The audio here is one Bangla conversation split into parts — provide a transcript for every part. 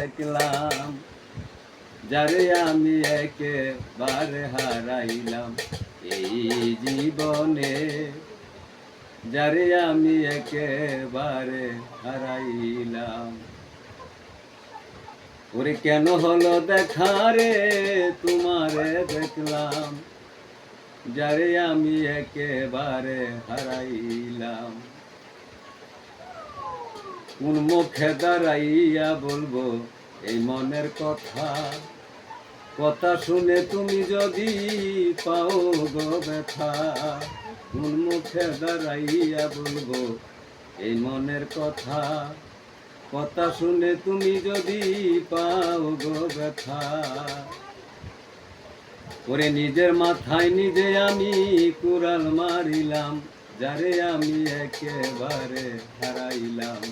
দেখলাম, যারে আমি একেবারে হারাইলাম এই জীবনে, যারে আমি একেবারে হারাইলাম। ওরে কেন হলো দেখা রে তোমারে দেখলাম, যারে আমি একেবারে হারাইলাম। কোন মুখে দাঁড়াইয়া বলবো এই মনের কথা, কথা শুনে তুমি যদি পাও গো ব্যথা। কোন মুখে দাঁড়াইয়া বলবো এই মনের কথা, কথা শুনে তুমি যদি পাও গো ব্যথা। ওরে নিজের মাথায় নিজে আমি কুড়াল মারিলাম, যারে আমি একেবারে হারাইলাম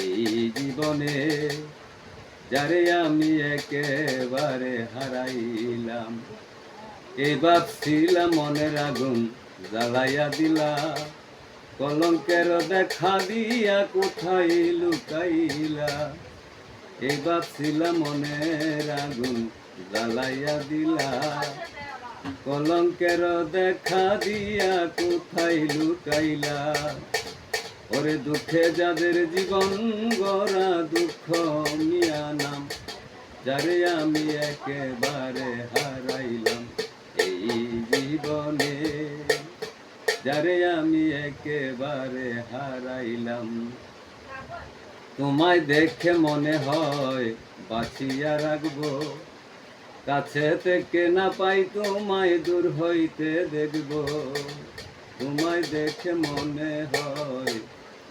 এই জীবনে, যারে আমি একেবারে হারাইলাম। এই ভাবছিলাম মনের আগুন জ্বালাইয়া দিলা, কলঙ্কের দেখা দিয়া কোথায় লুকাইলা। এই ভাবছিলাম মনের আগুন জ্বালাইয়া দিলা, কলঙ্কের দেখা দিয়া কোথায় লুকাইলা। ওরে দুঃখে যাদের জীবন গড়া দুঃখ মিয়া নাম, যারে আমি একেবারে হারাইলাম এই জীবনে, যারে আমি একেবারে হারাইলাম। তোমায় দেখে মনে হয় বাঁচিয়া রাখবো, কাছে থেকে না পাই তোমায় দূর হইতে দেখবো। তোমায় দেখে মনে হয়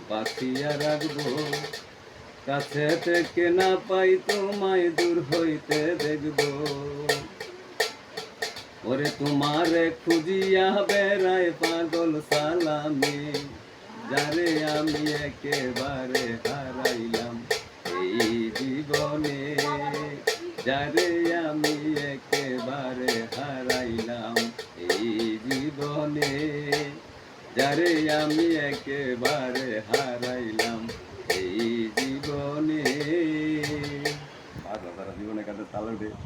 বাঁচিয়া রাখবো, কাছে থেকে না পাই তোমায় দূর হইতে দেখবো। ওরে তোমারে খুঁজিয়া বেড়ায় পাগল সালামি, যারে আমি একেবারে হারাইলাম এই জীবনে, যারে আমি একেবারে হারাইলাম এই জীবনে, যারে আমি একেবারে হারাইলাম এই জীবনে। জীবনে কাছে তাল